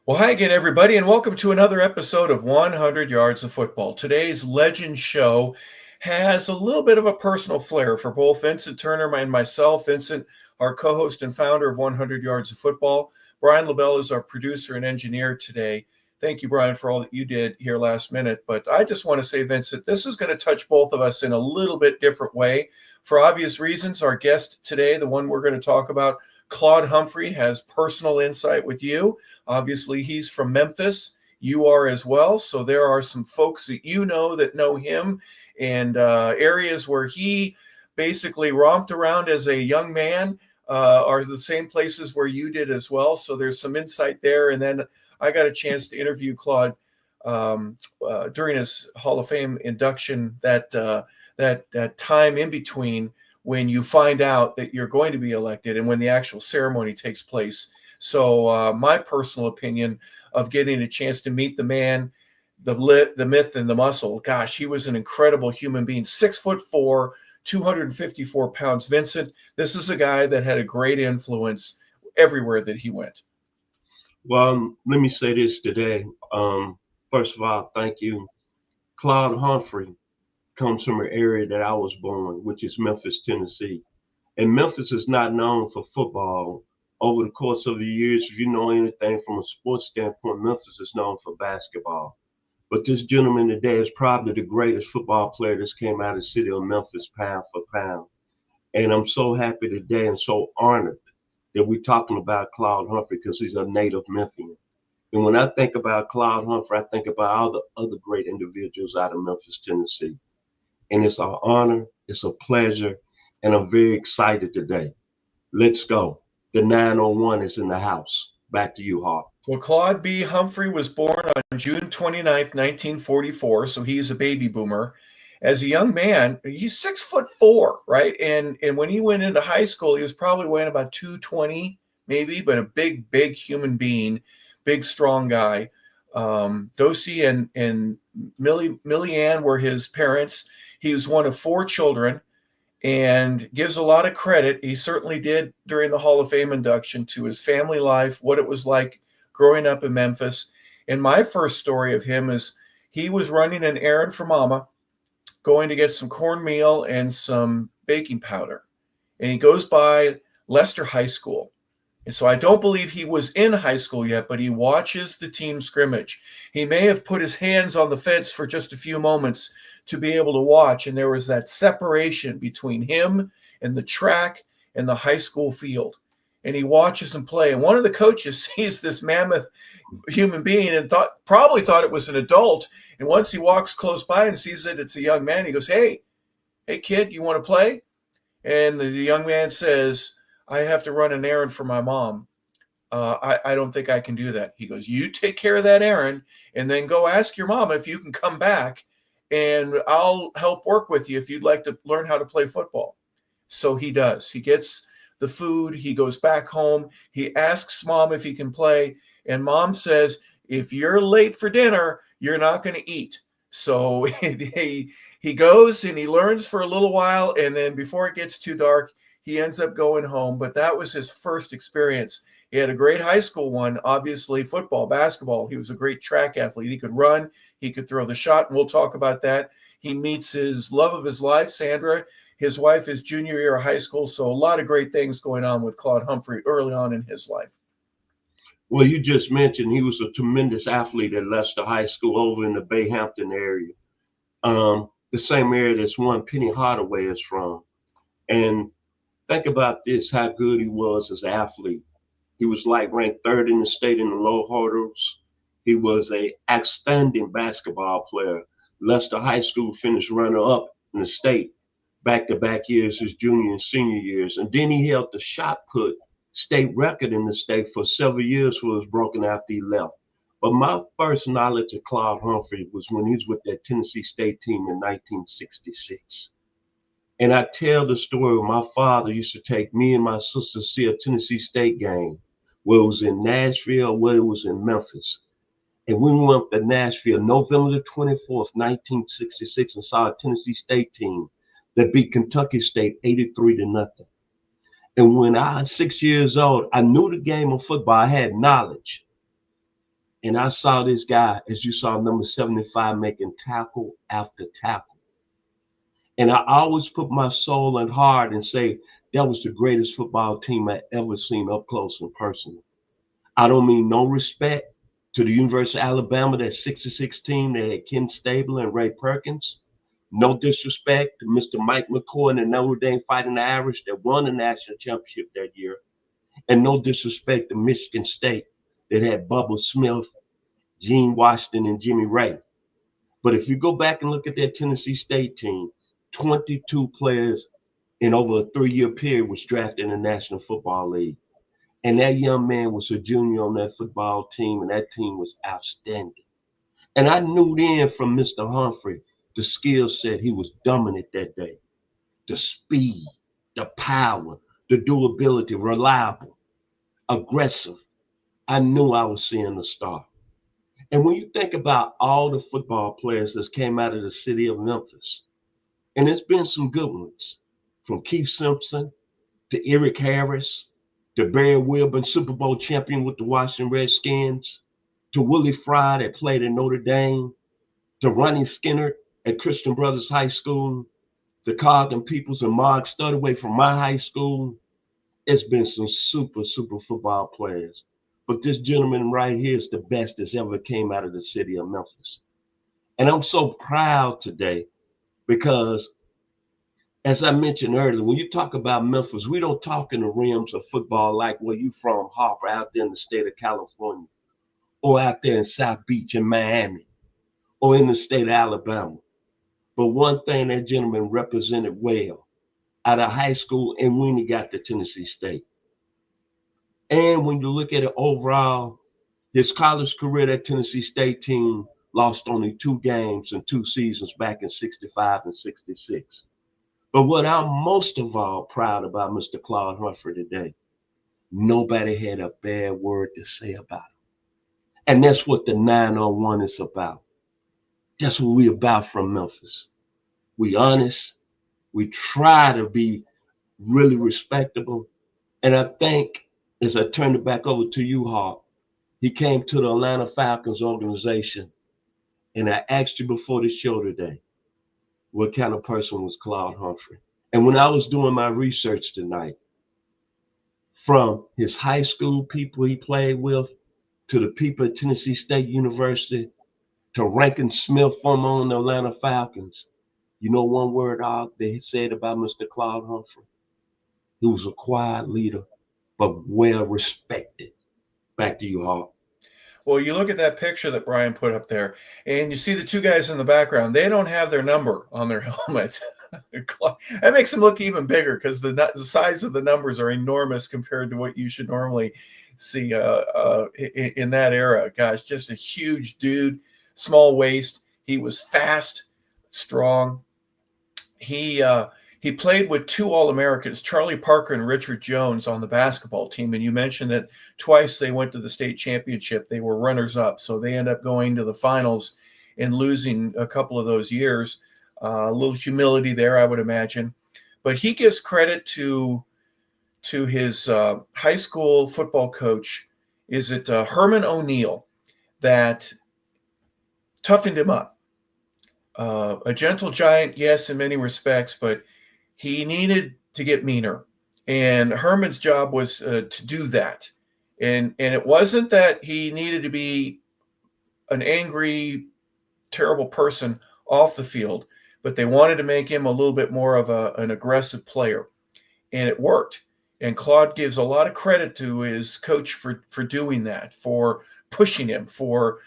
Well, hi again, everybody, and welcome to another episode of 100 Yards of Football. Today's Legend show has a little bit of a personal flair for both Vincent Turner and myself. Vincent, our co-host and founder of 100 Yards of Football. Brian LeBel is our producer and engineer today. Thank you, Brian, for all that you did here last minute. But I just want to say, Vincent, this is going to touch both of us in a little bit different way. For obvious reasons, our guest today, the one we're going to talk about, Claude Humphrey, has personal insight with you. Obviously, he's from Memphis. You are as well. So there are some folks that you know that know him, and areas where he basically romped around as a young man are the same places where you did as well. So there's some insight there. And then I got a chance to interview Claude during his Hall of Fame induction, that time in between when you find out that you're going to be elected and when the actual ceremony takes place. So my personal opinion of getting a chance to meet the man, the myth, and the muscle. Gosh, he was an incredible human being. 6'4", 254 pounds. Vincent, this is a guy that had a great influence everywhere that he went. Well, let me say this today. First of all, thank you. Claude Humphrey comes from an area that I was born, which is Memphis, Tennessee. And Memphis is not known for football. Over the course of the years, if you know anything from a sports standpoint, Memphis is known for basketball. But this gentleman today is probably the greatest football player that's came out of the city of Memphis, pound for pound. And I'm so happy today and so honored that we're talking about Claude Humphrey because he's a native Memphian. And when I think about Claude Humphrey, I think about all the other great individuals out of Memphis, Tennessee. And it's an honor, it's a pleasure, and I'm very excited today. Let's go. The 901 is in the house. Back to you, Harp. Well, Claude B. Humphrey was born on June 29th, 1944, so he's a baby boomer. As a young man, he's 6'4", right? And when he went into high school, he was probably weighing about 220, maybe, but a big human being, big, strong guy. Dosey and Millie Ann were his parents. He was one of 4 children and gives a lot of credit. He certainly did during the Hall of Fame induction to his family life, what it was like growing up in Memphis. And my first story of him is he was running an errand for Mama, going to get some cornmeal and some baking powder. And he goes by Leicester High School. And so I don't believe he was in high school yet, but he watches the team scrimmage. He may have put his hands on the fence for just a few moments to be able to watch. And there was that separation between him and the track and the high school field. And he watches him play. And one of the coaches sees this mammoth human being and probably thought it was an adult. And once he walks close by and sees that it's a young man, he goes, hey kid, you want to play? And the young man says, I have to run an errand for my mom. I don't think I can do that. He goes, you take care of that errand and then go ask your mom if you can come back, and I'll help work with you if you'd like to learn how to play football. So he does. He gets the food. He goes back home. He asks mom if he can play. And mom says, if you're late for dinner, you're not going to eat. So he goes and he learns for a little while. And then before it gets too dark, he ends up going home. But that was his first experience. He had a great high school one, obviously football, basketball. He was a great track athlete. He could run. He could throw the shot, and we'll talk about that. He meets his love of his life, Sandra. His wife is junior year of high school, so a lot of great things going on with Claude Humphrey early on in his life. Well, you just mentioned he was a tremendous athlete at Leicester High School over in the Bay Hampton area, the same area that's one Penny Hardaway is from. And think about this, how good he was as an athlete. He was like ranked 3rd in the state in the low hurdles. He was an outstanding basketball player. Leicester High School finished runner-up in the state back-to-back years, his junior and senior years. And then he held the shot put state record in the state for several years, was broken after he left. But my first knowledge of Claude Humphrey was when he was with that Tennessee State team in 1966. And I tell the story where my father used to take me and my sister to see a Tennessee State game, whether it was in Nashville, whether it was in Memphis. And we went to Nashville, November the 24th, 1966, and saw a Tennessee State team that beat Kentucky State 83-0. And when I was 6 years old, I knew the game of football. I had knowledge. And I saw this guy, as you saw, number 75, making tackle after tackle. And I always put my soul and heart and say that was the greatest football team I ever seen up close and personal. I don't mean no respect to the University of Alabama, that 66 team that had Ken Stabler and Ray Perkins. No disrespect to Mr. Mike McCoy and the Notre Dame Fighting Irish that won the national championship that year. And no disrespect to Michigan State that had Bubba Smith, Gene Washington, and Jimmy Ray. But if you go back and look at that Tennessee State team, 22 players in over a 3-year period was drafted in the National Football League. And that young man was a junior on that football team, and that team was outstanding. And I knew then from Mr. Humphrey, the skill set, he was dominant that day. The speed, the power, the durability, reliable, aggressive. I knew I was seeing a star. And when you think about all the football players that came out of the city of Memphis, and there's been some good ones, from Keith Simpson to Eric Harris, to Barry Wilburn, Super Bowl champion with the Washington Redskins, to Willie Fry that played at Notre Dame, to Ronnie Skinner at Christian Brothers High School, to Carlton Peoples and Mark Studaway from my high school. It's been some super football players. But this gentleman right here is the best that's ever came out of the city of Memphis. And I'm so proud today because, as I mentioned earlier, when you talk about Memphis, we don't talk in the realms of football like where you from, Harper, out there in the state of California, or out there in South Beach in Miami, or in the state of Alabama. But one thing that gentleman represented well out of high school and when he got to Tennessee State. And when you look at it overall, his college career at Tennessee State team lost only 2 games in 2 seasons back in 65 and 66. But what I'm most of all proud about Mr. Claude Humphrey today, nobody had a bad word to say about him. And that's what the 901 is about. That's what we about from Memphis. We honest. We try to be really respectable. And I think, as I turn it back over to you, Hawk, he came to the Atlanta Falcons organization, and I asked you before the show today, what kind of person was Claude Humphrey? And when I was doing my research tonight, from his high school people he played with, to the people at Tennessee State University, to Rankin Smith, former on the Atlanta Falcons, you know one word they said about Mr. Claude Humphrey? He was a quiet leader, but well respected. Back to you, Hawk. Well, you look at that picture that Brian put up there, and you see the 2 guys in the background. They don't have their number on their helmet. That makes them look even bigger because the size of the numbers are enormous compared to what you should normally see in that era. Gosh, just a huge dude, small waist. He was fast, strong. He played with 2 All-Americans, Charlie Parker and Richard Jones, on the basketball team. And you mentioned that twice they went to the state championship. They were runners-up, so they end up going to the finals and losing a couple of those years. A little humility there, I would imagine. But he gives credit to his high school football coach. Is it Herman O'Neill that toughened him up? A gentle giant, yes, in many respects, but he needed to get meaner. And Herman's job was to do that. And it wasn't that he needed to be an angry, terrible person off the field, but they wanted to make him a little bit more of an aggressive player. And it worked. And Claude gives a lot of credit to his coach for doing that, for pushing him, for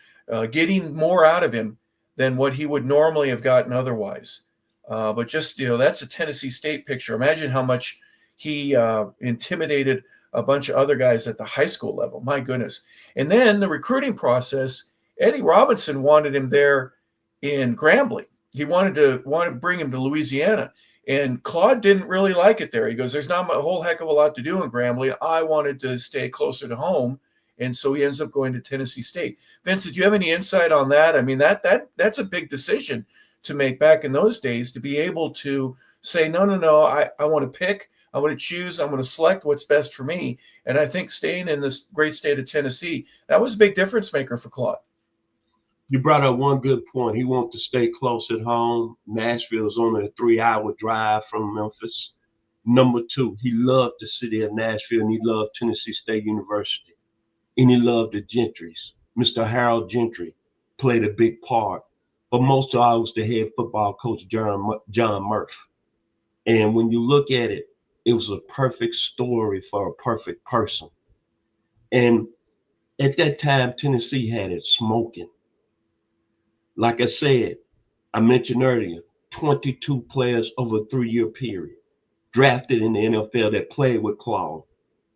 getting more out of him than what he would normally have gotten otherwise. But just, that's a Tennessee State picture. Imagine how much he intimidated a bunch of other guys at the high school level. My goodness. And then the recruiting process, Eddie Robinson wanted him there in Grambling. He wanted to bring him to Louisiana. And Claude didn't really like it there. He goes, there's not a whole heck of a lot to do in Grambling. I wanted to stay closer to home. And so he ends up going to Tennessee State. Vincent, do you have any insight on that? I mean, that's a big decision to make back in those days, to be able to say, no, I want to pick. I'm going to choose. I'm going to select what's best for me. And I think staying in this great state of Tennessee, that was a big difference maker for Claude. You brought up one good point. He wanted to stay close at home. Nashville is only a 3-hour drive from Memphis. Number two, he loved the city of Nashville, and he loved Tennessee State University. And he loved the Gentrys. Mr. Harold Gentry played a big part. But most of all, was the head football coach, John Murph. And when you look at it, it was a perfect story for a perfect person. And at that time, Tennessee had it smoking. Like I said, I mentioned earlier, 22 players over a 3-year period drafted in the NFL that played with Claude.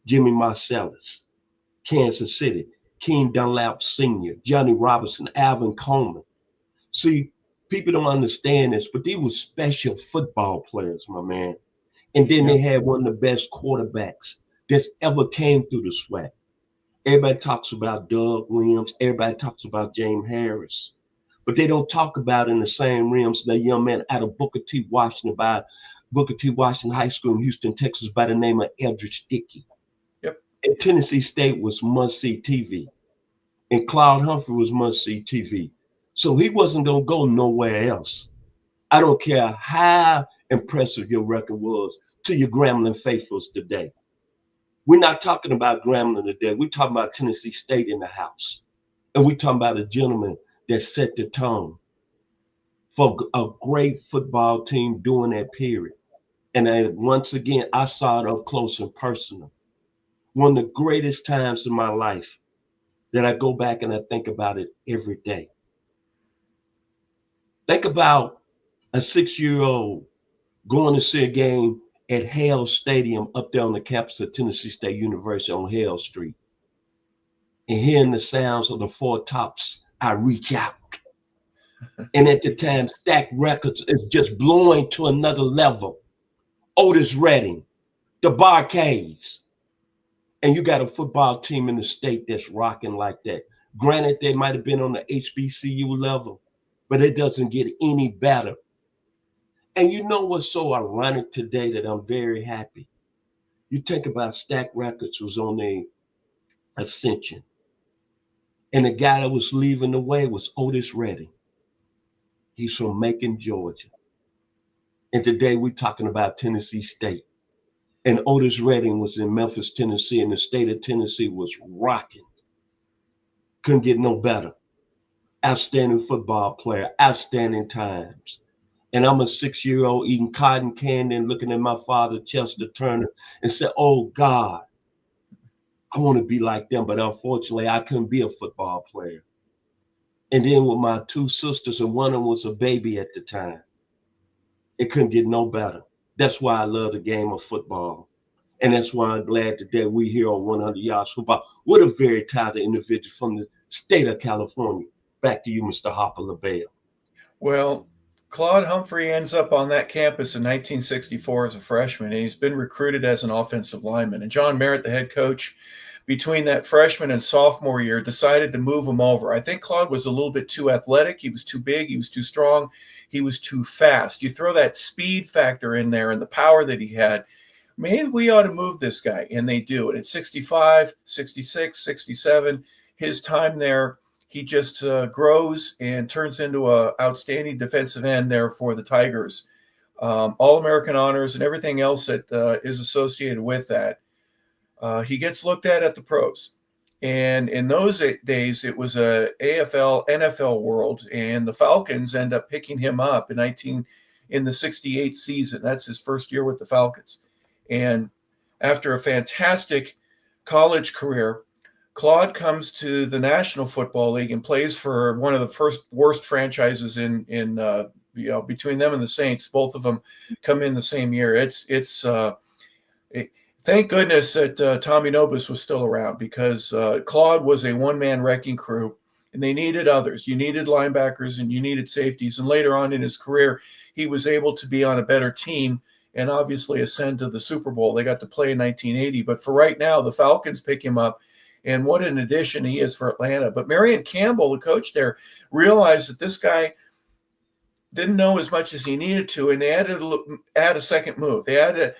Jimmy Marcellus, Kansas City, King Dunlap Sr., Johnny Robinson, Alvin Coleman. See, people don't understand this, but they were special football players, my man. And then they had one of the best quarterbacks that's ever came through the SWAC. Everybody talks about Doug Williams. Everybody talks about James Harris. But they don't talk about in the same realms that young man out of Booker T. Washington High School in Houston, Texas, by the name of Eldridge Dickey. Yep. And Tennessee State was must-see TV. And Claude Humphrey was must-see TV. So he wasn't going to go nowhere else. I don't care how impressive your record was to your Grambling faithfuls today. We're not talking about Grambling today. We're talking about Tennessee State in the house. And we're talking about a gentleman that set the tone for a great football team during that period. And once again, I saw it up close and personal. One of the greatest times in my life that I go back and I think about it every day. Think about a 6-year-old going to see a game at Hale Stadium up there on the campus of Tennessee State University on Hale Street, and hearing the sounds of the Four Tops, I Reach Out. And at the time, Stack Records is just blowing to another level. Otis Redding, the Barcades. And you got a football team in the state that's rocking like that. Granted, they might have been on the HBCU level, but it doesn't get any better. And you know what's so ironic today that I'm very happy? You think about Stack Records was on the ascension. And the guy that was leaving the way was Otis Redding. He's from Macon, Georgia. And today we're talking about Tennessee State. And Otis Redding was in Memphis, Tennessee, and the state of Tennessee was rocking. Couldn't get no better. Outstanding football player, outstanding times. And I'm a 6-year-old eating cotton candy and looking at my father, Chester Turner, and said, oh God, I want to be like them. But unfortunately, I couldn't be a football player. And then with my 2 sisters, and one of them was a baby at the time, it couldn't get no better. That's why I love the game of football. And that's why I'm glad today we're here on 100 Yards Football with a very talented individual from the state of California. Back to you, Mr. Harper LeBel. Well, Claude Humphrey ends up on that campus in 1964 as a freshman, and he's been recruited as an offensive lineman. And John Merritt, the head coach, between that freshman and sophomore year, decided to move him over. I think Claude was a little bit too athletic. He was too big. He was too strong. He was too fast. You throw that speed factor in there and the power that he had, maybe we ought to move this guy. And they do. And at 65, 66, 67, his time there, he just grows and turns into an outstanding defensive end there for the Tigers. All-American honors and everything else that is associated with that. He gets looked at the pros. And in those days, it was a AFL, NFL world, and the Falcons end up picking him up in the 68 season. That's his first year with the Falcons. And after a fantastic college career, Claude comes to the National Football League and plays for one of the worst franchises in between them and the Saints. Both of them come in the same year. Thank goodness that Tommy Nobis was still around, because Claude was a one-man wrecking crew, and they needed others. You needed linebackers and you needed safeties. And later on in his career, he was able to be on a better team and obviously ascend to the Super Bowl. They got to play in 1980. But for right now, the Falcons pick him up, and what an addition he is for Atlanta. But Marion Campbell, the coach there, realized that this guy didn't know as much as he needed to, and they had to add a second move. They had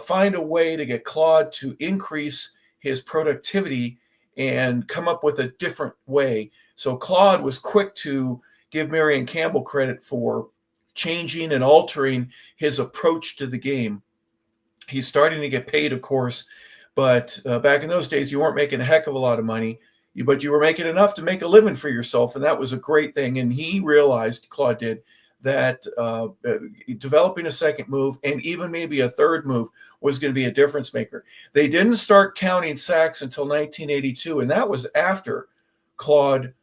find a way to get Claude to increase his productivity and come up with a different way. So Claude was quick to give Marion Campbell credit for changing and altering his approach to the game. He's starting to get paid, of course, but back in those days, you weren't making a heck of a lot of money, but you were making enough to make a living for yourself, and that was a great thing. And he realized, Claude did, that developing a second move and even maybe a third move was going to be a difference maker. They didn't start counting sacks until 1982, and that was after Claude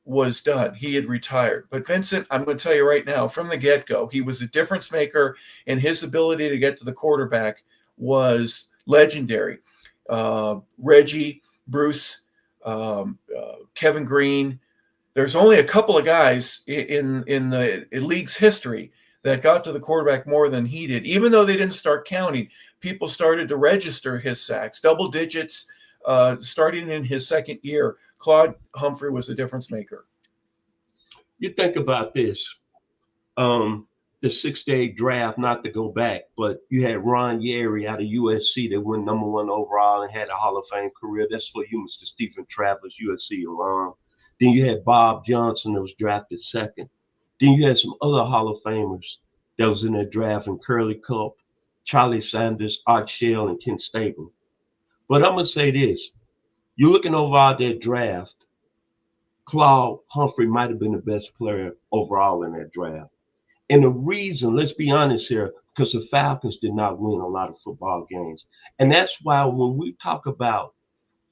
was done. He had retired. But Vincent, I'm going to tell you right now, from the get-go, he was a difference maker, and his ability to get to the quarterback was legendary. Reggie, Bruce, Kevin Green. There's only a couple of guys in the league's history that got to the quarterback more than he did. Even though they didn't start counting, people started to register his sacks, double digits, starting in his second year. Claude Humphrey was a difference maker. You think about this, the 6-day draft, not to go back, but you had Ron Yeri out of USC that went #1 overall and had a Hall of Fame career. That's for you, Mr. Stephen Travers, USC alum. Then you had Bob Johnson that was drafted second. Then you had some other Hall of Famers that was in that draft, and Curly Culp, Charlie Sanders, Art Shell, and Ken Stabler. But I'm going to say this. You're looking over all that draft, Claude Humphrey might have been the best player overall in that draft. And the reason, let's be honest here, because the Falcons did not win a lot of football games. And that's why when we talk about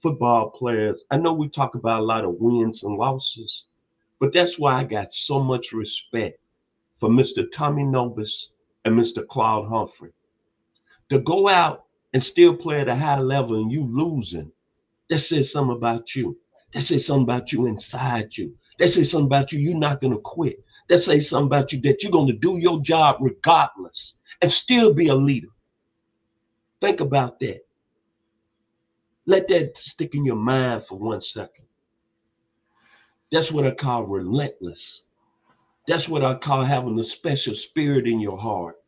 football players, I know we talk about a lot of wins and losses, but that's why I got so much respect for Mr. Tommy Nobis and Mr. Claude Humphrey. To go out and still play at a high level and you losing, that says something about you. That says something about you inside you. That says something about you, you're not going to quit. That says something about you that you're going to do your job regardless and still be a leader. Think about that. Let that stick in your mind for 1 second. That's what I call relentless. That's what I call having a special spirit in your heart.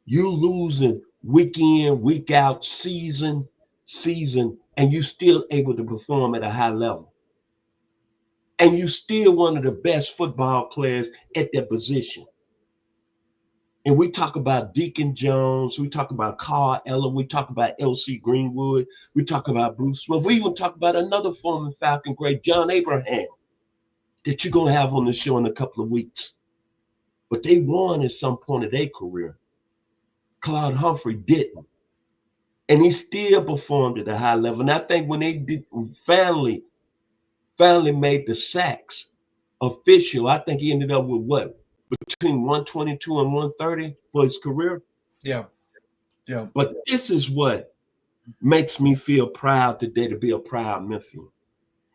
You losing week in, week out, season, and you still able to perform at a high level. And you still one of the best football players at that position. And we talk about Deacon Jones, we talk about Carl Eller, we talk about L.C. Greenwood, we talk about Bruce Smith, we even talk about another former Falcon great, John Abraham, that you're going to have on the show in a couple of weeks. But they won at some point of their career. Claude Humphrey didn't. And he still performed at a high level. And I think when they finally made the sacks official, I think he ended up with what? Between 122 and 130 for his career. Yeah. But this is what makes me feel proud today to be a proud Memphian.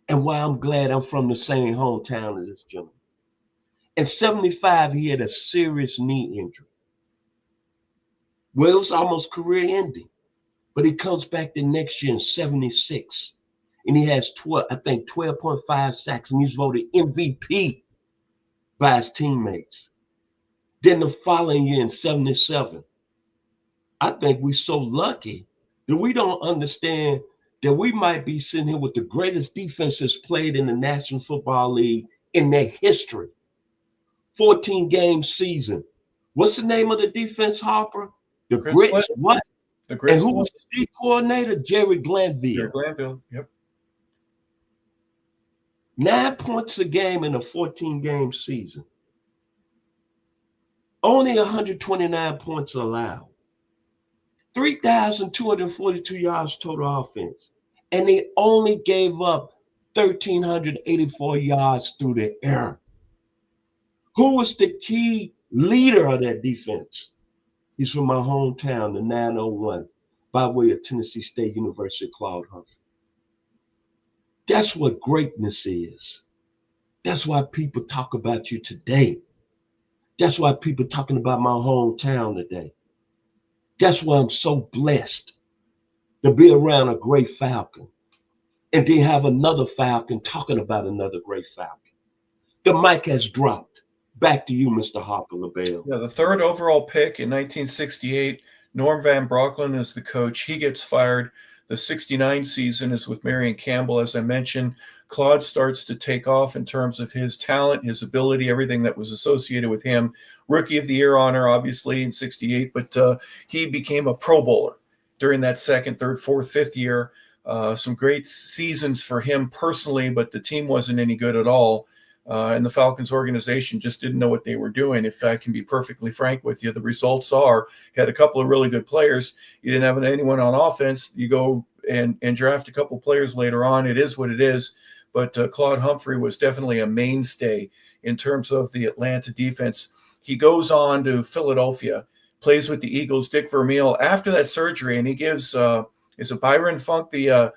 And why I'm glad I'm from the same hometown as this gentleman. In 75, he had a serious knee injury. Well, it was almost career ending. But he comes back the next year in 76. And he has 12.5 sacks, and he's voted MVP by his teammates. Then the following year in 77, I think we're so lucky that we don't understand that we might be sitting here with the greatest defenses played in the National Football League in their history. 14-game season. What's the name of the defense, Harper? The Grits, what? The Grits. And who was the D coordinator? Jerry Glanville. Jerry Glanville, yep. 9 points a game in a 14-game season. Only 129 points allowed. 3,242 yards total offense. And they only gave up 1,384 yards through the air. Who was the key leader of that defense? He's from my hometown, the 901, by way of Tennessee State University, Claude Humphrey. That's what greatness is. That's why people talk about you today. That's why people talking about my hometown today. That's why I'm so blessed to be around a great Falcon and then have another Falcon talking about another great Falcon. The mic has dropped. Back to you, Mr. Harper LeBel. Yeah, the third overall pick in 1968, Norm Van Brocklin is the coach. He gets fired. The 69 season is with Marion Campbell. As I mentioned, Claude starts to take off in terms of his talent, his ability, everything that was associated with him. Rookie of the Year honor, obviously, in 68, but he became a Pro Bowler during that second, third, fourth, fifth year. Some great seasons for him personally, but the team wasn't any good at all. And the Falcons organization just didn't know what they were doing. If I can be perfectly frank with you, the results are you had a couple of really good players. You didn't have anyone on offense. You go and draft a couple of players later on. It is what it is. But Claude Humphrey was definitely a mainstay in terms of the Atlanta defense. He goes on to Philadelphia, plays with the Eagles. Dick Vermeil after that surgery, and he gives is it Byron Funk, the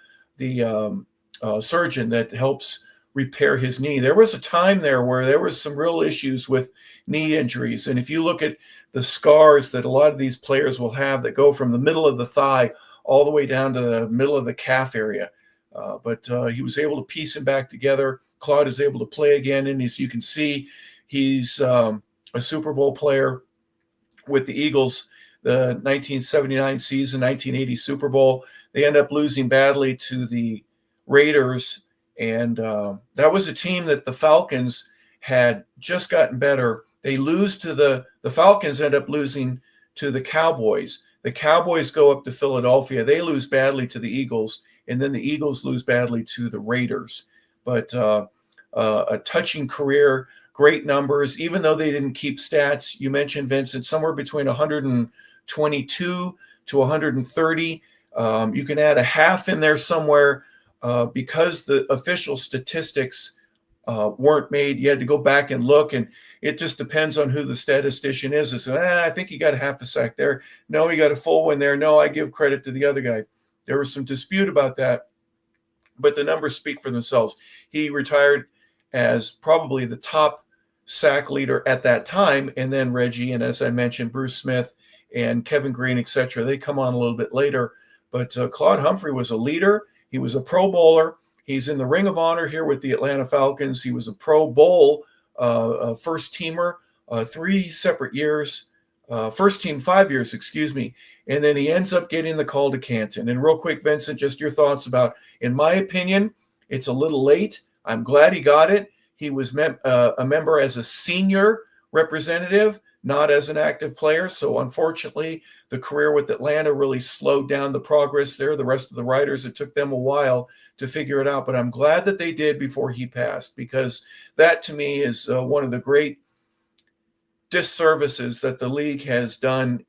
surgeon that helps repair his knee. There was a time there where there was some real issues with knee injuries. And if you look at the scars that a lot of these players will have that go from the middle of the thigh all the way down to the middle of the calf area. But he was able to piece him back together. Claude is able to play again. And as you can see, he's a Super Bowl player with the Eagles, the 1979 season, 1980 Super Bowl. They end up losing badly to the Raiders. And that was a team that the Falcons had just gotten better. They lose to the Falcons end up losing to the Cowboys. The Cowboys go up to Philadelphia. They lose badly to the Eagles, and then the Eagles lose badly to the Raiders. But a touching career, great numbers, even though they didn't keep stats. You mentioned, Vincent, somewhere between 122 to 130. You can add a half in there somewhere. Because the official statistics weren't made, you had to go back and look, and it just depends on who the statistician is. It's, I think he got a half a sack there. No, he got a full one there. No, I give credit to the other guy. There was some dispute about that, but the numbers speak for themselves. He retired as probably the top sack leader at that time, and then Reggie, and as I mentioned, Bruce Smith and Kevin Green, etc. They come on a little bit later, but Claude Humphrey was a leader. He was a Pro Bowler. He's in the Ring of Honor here with the Atlanta Falcons. He was a Pro Bowl first teamer 3 separate years, first team 5 years, excuse me. And then he ends up getting the call to Canton. And real quick, Vincent, just your thoughts about, in my opinion, it's a little late. I'm glad he got it. He was a member as a senior representative, not as an active player. So unfortunately, the career with Atlanta really slowed down the progress there. The rest of the writers, it took them a while to figure it out. But I'm glad that they did before he passed, because that to me is one of the great disservices that the league has done.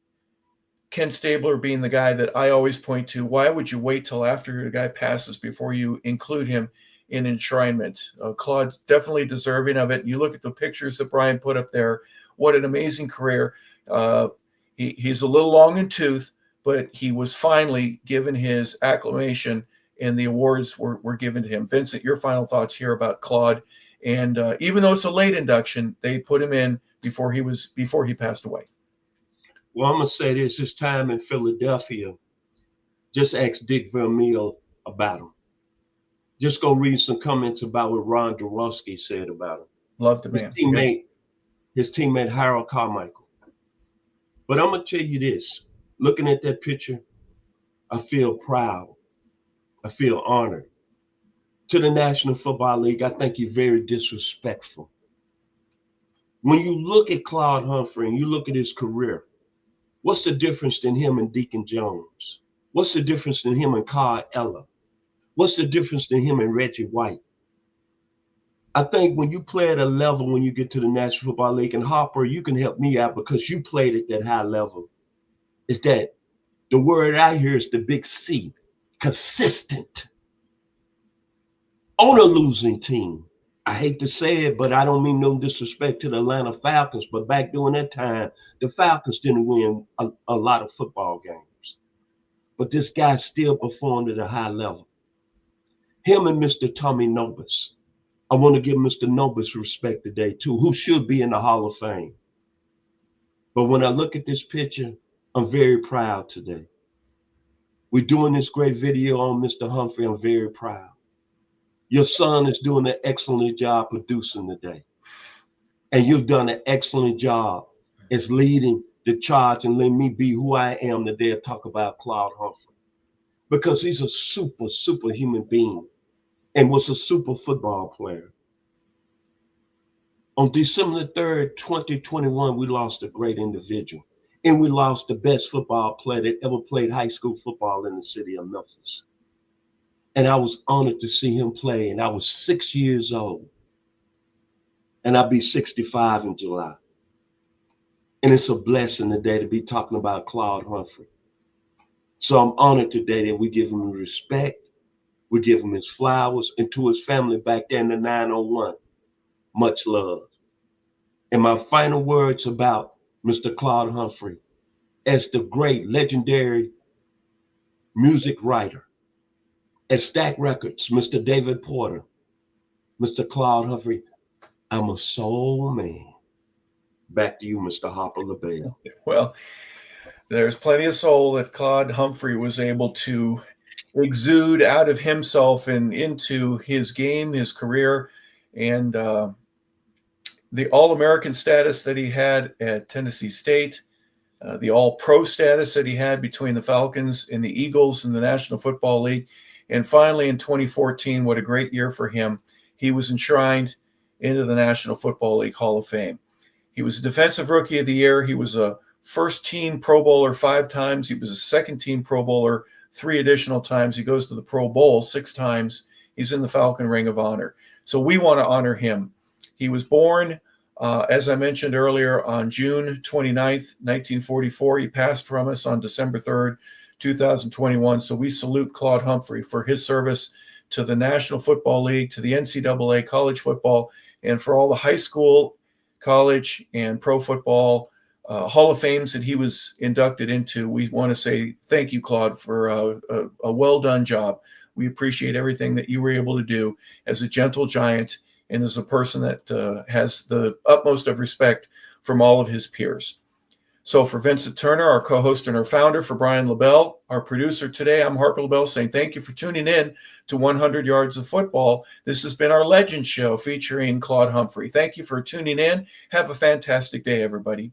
Ken Stabler being the guy that I always point to. Why would you wait till after the guy passes before you include him in enshrinement? Claude's definitely deserving of it. You look at the pictures that Brian put up there. What an amazing career. He's a little long in tooth, but he was finally given his acclamation, and the awards were given to him. Vincent, your final thoughts here about Claude. And even though it's a late induction, they put him in before he passed away. Well, I'm going to say this. His time in Philadelphia, just ask Dick Vermeil about him. Just go read some comments about what Ron Jaworski said about him. Love the man. His teammate Harold Carmichael. But I'm going to tell you this. Looking at that picture, I feel proud. I feel honored. To the National Football League, I think you're very disrespectful. When you look at Claude Humphrey and you look at his career, what's the difference in him and Deacon Jones? What's the difference in him and Carl Eller? What's the difference in him and Reggie White? I think when you play at a level, when you get to the National Football League, and Harper, you can help me out because you played at that high level, is that the word I hear is the big C, consistent. On a losing team. I hate to say it, but I don't mean no disrespect to the Atlanta Falcons, but back during that time, the Falcons didn't win a lot of football games. But this guy still performed at a high level. Him and Mr. Tommy Nobis. I want to give Mr. Nobis respect today, too, who should be in the Hall of Fame. But when I look at this picture, I'm very proud today. We're doing this great video on Mr. Humphrey. I'm very proud. Your son is doing an excellent job producing today. And you've done an excellent job as leading the charge and letting me be who I am today to talk about Claude Humphrey. Because he's a super human being and was a super football player. On December the 3rd, 2021, we lost a great individual. And we lost the best football player that ever played high school football in the city of Memphis. And I was honored to see him play, and I was 6 years old. And I'll be 65 in July. And it's a blessing today to be talking about Claude Humphrey. So I'm honored today that we give him respect, we give him his flowers, and to his family back there in the 901, much love. And my final words about Mr. Claude Humphrey, as the great legendary music writer, at Stack Records, Mr. David Porter, Mr. Claude Humphrey, I'm a soul man. Back to you, Mr. Harper LeBel. Well, there's plenty of soul that Claude Humphrey was able to exude out of himself and into his game, his career, and the All-American status that he had at Tennessee State, the All-Pro status that he had between the Falcons and the Eagles in the National Football League. And finally, in 2014, what a great year for him. He was enshrined into the National Football League Hall of Fame. He was a Defensive Rookie of the Year. He was a first-team Pro Bowler 5 times. He was a second-team Pro Bowler 3 additional times. He goes to the Pro Bowl 6 times. He's in the Falcon Ring of Honor. So we want to honor him. He was born, as I mentioned earlier, on June 29th, 1944. He passed from us on December 3rd, 2021. So we salute Claude Humphrey for his service to the National Football League, to the NCAA, college football, and for all the high school, college, and pro football Hall of Fames that he was inducted into. We want to say thank you, Claude, for a well-done job. We appreciate everything that you were able to do as a gentle giant and as a person that has the utmost of respect from all of his peers. So for Vincent Turner, our co-host and our founder, for Brian LeBel, our producer today, I'm Harper LeBel saying thank you for tuning in to 100 Yards of Football. This has been our Legend Show featuring Claude Humphrey. Thank you for tuning in. Have a fantastic day, everybody.